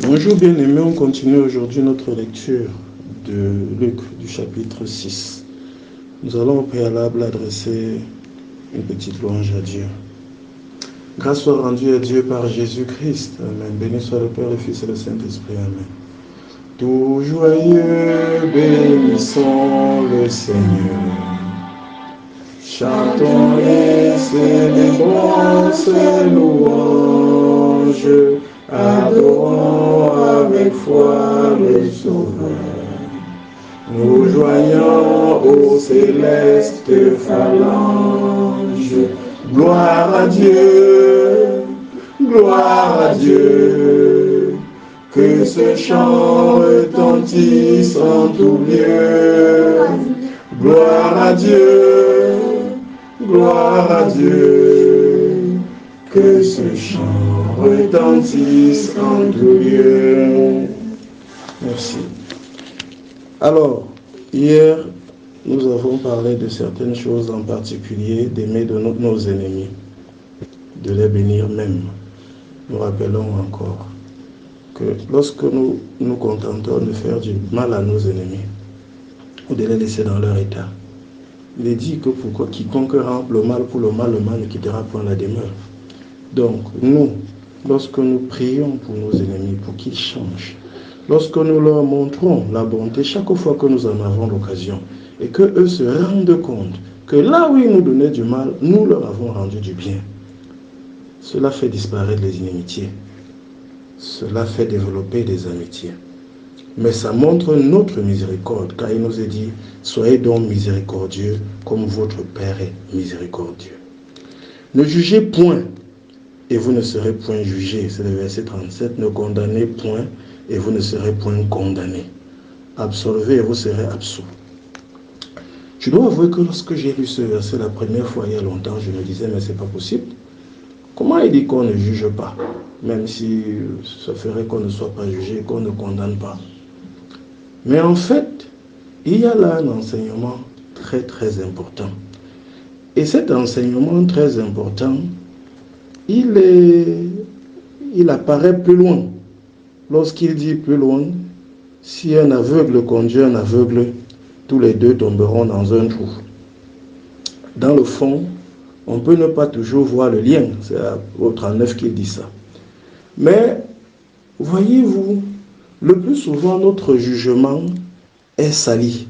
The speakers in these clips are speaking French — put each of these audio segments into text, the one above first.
Bonjour bien-aimés, on continue aujourd'hui notre lecture de Luc du chapitre 6. Nous allons au préalable adresser une petite louange à Dieu. Grâce soit rendue à Dieu par Jésus-Christ. Amen. Béni soit le Père, le Fils et le Saint-Esprit. Amen. Tout joyeux, bénissons le Seigneur. Chantons et célébrons ses louanges. Adorons avec foi le Sauveur. Nous joignons aux célestes phalanges. Gloire à Dieu, gloire à Dieu. Que ce chant retentisse en tout lieu. Gloire à Dieu, gloire à Dieu. Que ce chant retentisse en tout lieu. Merci. Alors, hier, nous avons parlé de certaines choses, en particulier d'aimer de nos ennemis, de les bénir même. Nous rappelons encore que lorsque nous nous contentons de faire du mal à nos ennemis, ou de les laisser dans leur état, il est dit que pour quiconque rend le mal pour le mal ne quittera point la demeure. Donc, nous, lorsque nous prions pour nos ennemis, pour qu'ils changent, lorsque nous leur montrons la bonté chaque fois que nous en avons l'occasion, et qu'eux se rendent compte que là où ils nous donnaient du mal, nous leur avons rendu du bien, cela fait disparaître les inimitiés. Cela fait développer des amitiés. Mais ça montre notre miséricorde, car il nous est dit, soyez donc miséricordieux comme votre Père est miséricordieux. Ne jugez point, et vous ne serez point jugés. C'est le verset 37. Ne condamnez point, et vous ne serez point condamnés. Absolvez, et vous serez absous. Je dois avouer que lorsque j'ai lu ce verset la première fois il y a longtemps, je me disais, mais c'est pas possible. Comment il dit qu'on ne juge pas, même si ça ferait qu'on ne soit pas jugé, qu'on ne condamne pas. Mais en fait, il y a là un enseignement très très important. Et cet enseignement très important, il apparaît plus loin. Lorsqu'il dit plus loin, si un aveugle conduit un aveugle, tous les deux tomberont dans un trou. Dans le fond, on peut ne pas toujours voir le lien. C'est au 39 qu'il dit ça. Mais, voyez-vous, le plus souvent, notre jugement est sali.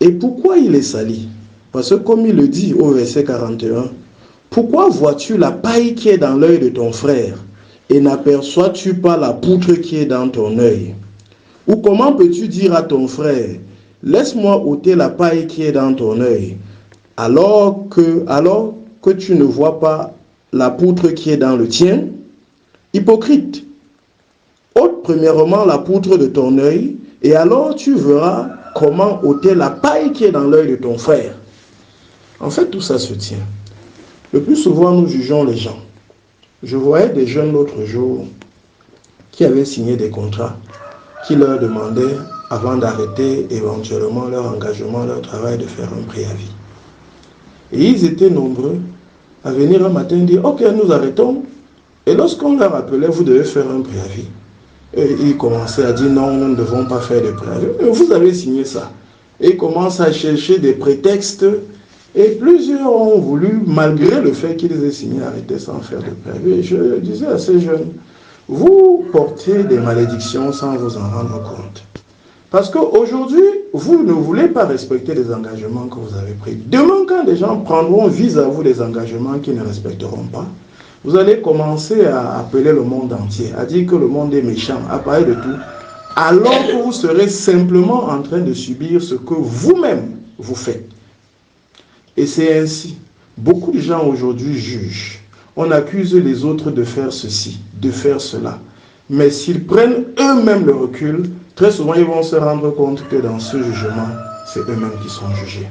Et pourquoi il est sali? Parce que comme il le dit au verset 41, pourquoi vois-tu la paille qui est dans l'œil de ton frère et n'aperçois-tu pas la poutre qui est dans ton œil? Ou comment peux-tu dire à ton frère, laisse-moi ôter la paille qui est dans ton œil, alors que tu ne vois pas la poutre qui est dans le tien? Hypocrite, ôte premièrement la poutre de ton œil, et alors tu verras comment ôter la paille qui est dans l'œil de ton frère. En fait, tout ça se tient. Le plus souvent, nous jugeons les gens. Je voyais des jeunes l'autre jour qui avaient signé des contrats, qui leur demandaient, avant d'arrêter éventuellement leur engagement, leur travail, de faire un préavis. Et ils étaient nombreux à venir un matin dire, ok, nous arrêtons. Et lorsqu'on leur appelait, vous devez faire un préavis. Et ils commençaient à dire, non, nous ne devons pas faire de préavis. Mais vous avez signé ça. Et ils commencent à chercher des prétextes. Et plusieurs ont voulu, malgré le fait qu'ils aient signé, arrêter sans faire de préavis. Et je disais à ces jeunes, vous portez des malédictions sans vous en rendre compte. Parce qu'aujourd'hui, vous ne voulez pas respecter les engagements que vous avez pris. Demain, quand des gens prendront vis à vous des engagements qu'ils ne respecteront pas, vous allez commencer à appeler le monde entier, à dire que le monde est méchant, à parler de tout, alors que vous serez simplement en train de subir ce que vous-même vous faites. Et c'est ainsi. Beaucoup de gens aujourd'hui jugent. On accuse les autres de faire ceci, de faire cela. Mais s'ils prennent eux-mêmes le recul, très souvent ils vont se rendre compte que dans ce jugement, c'est eux-mêmes qui sont jugés.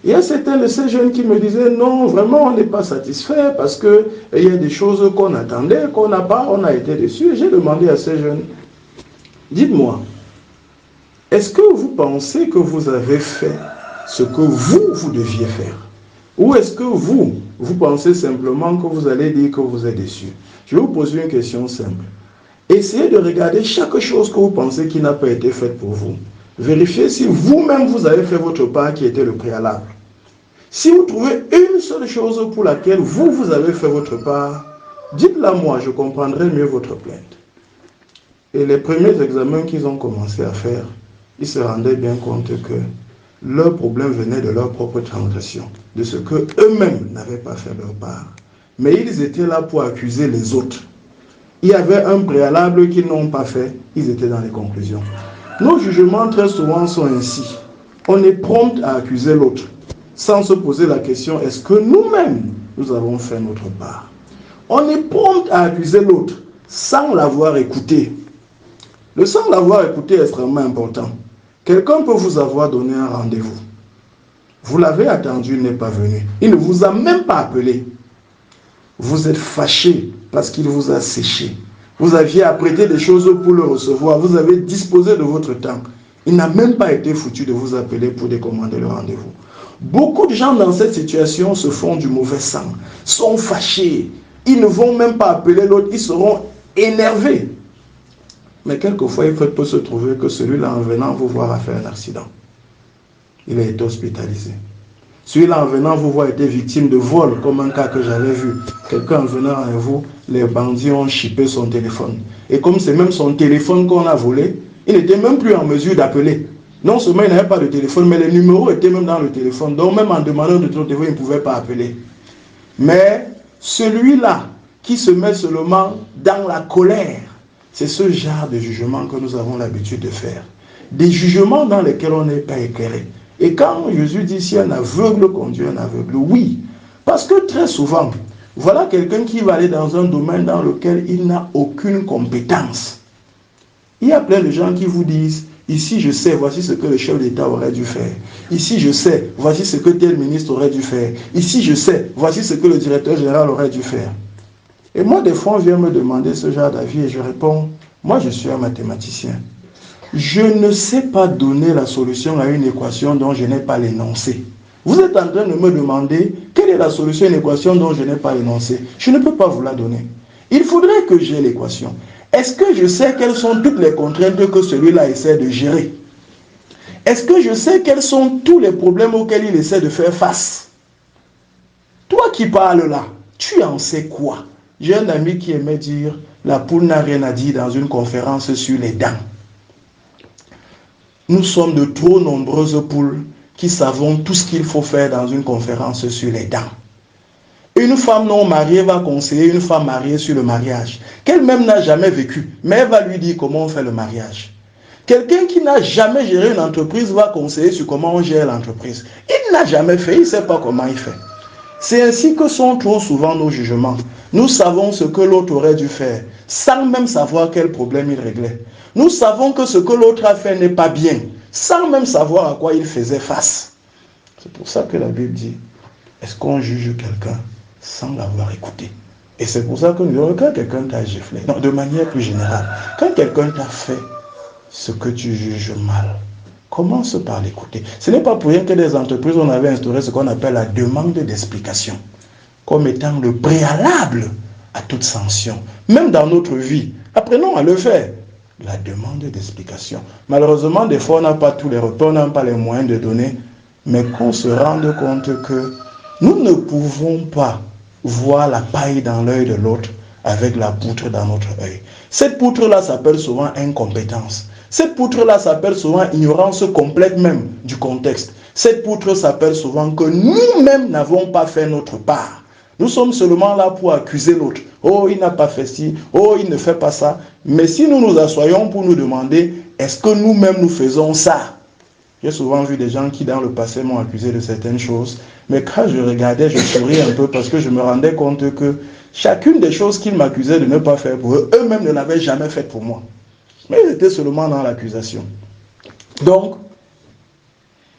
Il y a certains de ces jeunes qui me disaient, non, vraiment, on n'est pas satisfait parce qu'il y a des choses qu'on attendait, qu'on n'a pas, on a été déçus. Et j'ai demandé à ces jeunes, dites-moi, est-ce que vous pensez que vous avez fait ce que vous deviez faire? Ou est-ce que vous pensez simplement que vous allez dire que vous êtes déçus? Je vais vous poser une question simple. Essayez de regarder chaque chose que vous pensez qui n'a pas été faite pour vous. Vérifiez si vous-même vous avez fait votre part qui était le préalable. Si vous trouvez une seule chose pour laquelle vous avez fait votre part, dites-la moi, je comprendrai mieux votre plainte. Et les premiers examens qu'ils ont commencé à faire, ils se rendaient bien compte que leur problème venait de leur propre transgression, de ce qu'eux-mêmes n'avaient pas fait leur part. Mais ils étaient là pour accuser les autres. Il y avait un préalable qu'ils n'ont pas fait, ils étaient dans les conclusions. Nos jugements très souvent sont ainsi. On est prompt à accuser l'autre, sans se poser la question, est-ce que nous-mêmes, nous avons fait notre part? On est prompt à accuser l'autre, sans l'avoir écouté. Le sans l'avoir écouté est extrêmement important. Quelqu'un peut vous avoir donné un rendez-vous. Vous l'avez attendu, il n'est pas venu. Il ne vous a même pas appelé. Vous êtes fâché parce qu'il vous a séché. Vous aviez apprêté des choses pour le recevoir. Vous avez disposé de votre temps. Il n'a même pas été foutu de vous appeler pour décommander le rendez-vous. Beaucoup de gens dans cette situation se font du mauvais sang, sont fâchés. Ils ne vont même pas appeler l'autre, ils seront énervés. Mais quelquefois, il peut se trouver que celui-là, en venant vous voir, a fait un accident. Il a été hospitalisé. Celui-là, en venant vous voir, était victime de vol, comme un cas que j'avais vu. Quelqu'un en venant à vous, les bandits ont chippé son téléphone. Et comme c'est même son téléphone qu'on a volé, il n'était même plus en mesure d'appeler. Non seulement il n'avait pas de téléphone, mais les numéros étaient même dans le téléphone. Donc même en demandant de téléphone, il ne pouvait pas appeler. Mais celui-là qui se met seulement dans la colère, c'est ce genre de jugement que nous avons l'habitude de faire. Des jugements dans lesquels on n'est pas éclairé. Et quand Jésus dit si un aveugle conduit un aveugle, oui. Parce que très souvent, voilà quelqu'un qui va aller dans un domaine dans lequel il n'a aucune compétence. Il y a plein de gens qui vous disent, ici je sais, voici ce que le chef d'État aurait dû faire. Ici je sais, voici ce que tel ministre aurait dû faire. Ici je sais, voici ce que le directeur général aurait dû faire. Et moi, des fois, on vient me demander ce genre d'avis et je réponds, moi je suis un mathématicien. Je ne sais pas donner la solution à une équation dont je n'ai pas l'énoncé. Vous êtes en train de me demander quelle est la solution à une équation dont je n'ai pas l'énoncé. Je ne peux pas vous la donner. Il faudrait que j'ai l'équation. Est-ce que je sais quelles sont toutes les contraintes que celui-là essaie de gérer? Est-ce que je sais quels sont tous les problèmes auxquels il essaie de faire face? Toi qui parles là, tu en sais quoi? J'ai un ami qui aimait dire, la poule n'a rien à dire dans une conférence sur les dents. Nous sommes de trop nombreuses poules qui savons tout ce qu'il faut faire dans une conférence sur les dents. Une femme non mariée va conseiller une femme mariée sur le mariage, qu'elle-même n'a jamais vécu, mais elle va lui dire comment on fait le mariage. Quelqu'un qui n'a jamais géré une entreprise va conseiller sur comment on gère l'entreprise. Il n'a jamais fait, il ne sait pas comment il fait. C'est ainsi que sont trop souvent nos jugements. Nous savons ce que l'autre aurait dû faire, sans même savoir quel problème il réglait. Nous savons que ce que l'autre a fait n'est pas bien, sans même savoir à quoi il faisait face. C'est pour ça que la Bible dit, est-ce qu'on juge quelqu'un sans l'avoir écouté? Et c'est pour ça que nous disons, quand quelqu'un t'a giflé, non, de manière plus générale, quand quelqu'un t'a fait ce que tu juges mal, commence par l'écouter. Ce n'est pas pour rien que des entreprises, on avait instauré ce qu'on appelle la demande d'explication, comme étant le préalable à toute sanction. Même dans notre vie, apprenons à le faire. La demande d'explication. Malheureusement, des fois, on n'a pas tous les repères, on n'a pas les moyens de donner, mais qu'on se rende compte que nous ne pouvons pas voir la paille dans l'œil de l'autre avec la poutre dans notre œil. Cette poutre-là s'appelle souvent incompétence. Cette poutre-là s'appelle souvent ignorance complète même du contexte. Cette poutre s'appelle souvent que nous-mêmes n'avons pas fait notre part. Nous sommes seulement là pour accuser l'autre. Oh, il n'a pas fait ci. Oh, il ne fait pas ça. Mais si nous nous assoyons pour nous demander, est-ce que nous-mêmes nous faisons ça? J'ai souvent vu des gens qui dans le passé m'ont accusé de certaines choses. Mais quand je regardais, je souriais un peu parce que je me rendais compte que chacune des choses qu'ils m'accusaient de ne pas faire pour eux, eux-mêmes ne l'avaient jamais fait pour moi. Mais ils étaient seulement dans l'accusation. Donc,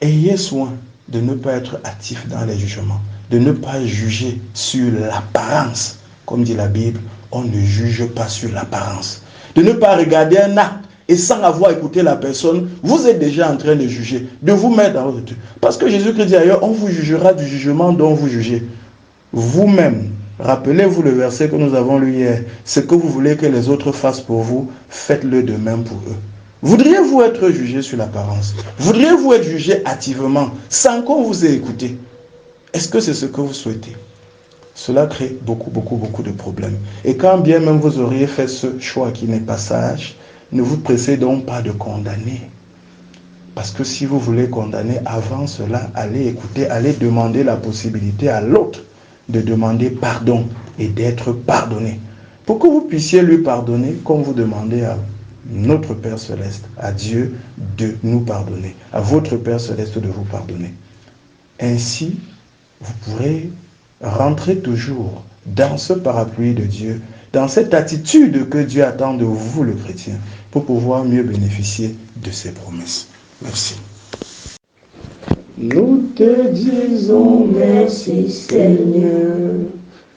ayez soin de ne pas être actif dans les jugements, de ne pas juger sur l'apparence. Comme dit la Bible, on ne juge pas sur l'apparence. De ne pas regarder un acte et sans avoir écouté la personne, vous êtes déjà en train de juger, de vous mettre dans votre truc. Parce que Jésus-Christ dit ailleurs, on vous jugera du jugement dont vous jugez. Vous-même, Rappelez-vous le verset que nous avons lu hier. Ce que vous voulez que les autres fassent pour vous, faites-le de même pour eux. Voudriez-vous être jugé sur l'apparence? Voudriez-vous être jugé hâtivement, sans qu'on vous ait écouté? Est-ce que c'est ce que vous souhaitez? Cela crée beaucoup de problèmes. Et quand bien même vous auriez fait ce choix qui n'est pas sage, ne vous pressez donc pas de condamner. Parce que si vous voulez condamner, avant cela, allez écouter, allez demander la possibilité à l'autre de demander pardon et d'être pardonné. Pour que vous puissiez lui pardonner, comme vous demandez à notre Père Céleste, à Dieu de nous pardonner, à votre Père Céleste de vous pardonner. Ainsi, vous pourrez rentrer toujours dans ce parapluie de Dieu, dans cette attitude que Dieu attend de vous, le chrétien, pour pouvoir mieux bénéficier de ses promesses. Merci. Nous te disons merci Seigneur,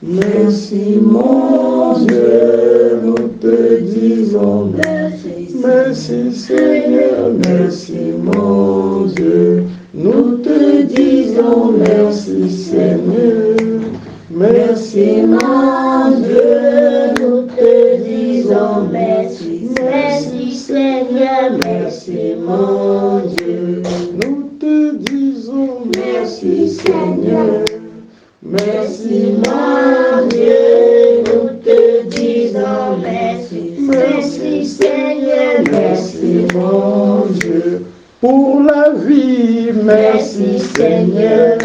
merci mon Dieu, nous te disons merci, merci Seigneur, merci mon Dieu, nous te disons merci Seigneur, merci mon Dieu, nous te disons merci, merci Seigneur, merci mon Dieu, nous te disons merci Seigneur, merci mon Dieu, nous te disons merci, merci Seigneur, merci mon Dieu, pour la vie, merci Seigneur,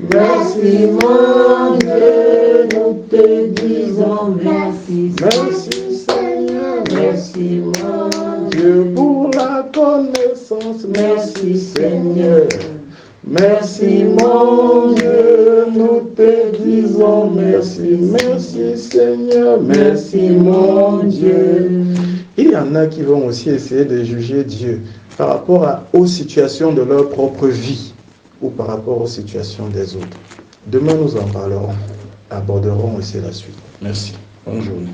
merci mon Dieu, nous te disons merci, merci Seigneur, merci mon Dieu, pour la connaissance, merci Seigneur, merci mon Dieu, nous te disons merci, merci Seigneur, merci mon Dieu. Il y en a qui vont aussi essayer de juger Dieu par rapport aux situations de leur propre vie ou par rapport aux situations des autres. Demain, nous en parlerons, aborderons aussi la suite. Merci. Bonne journée.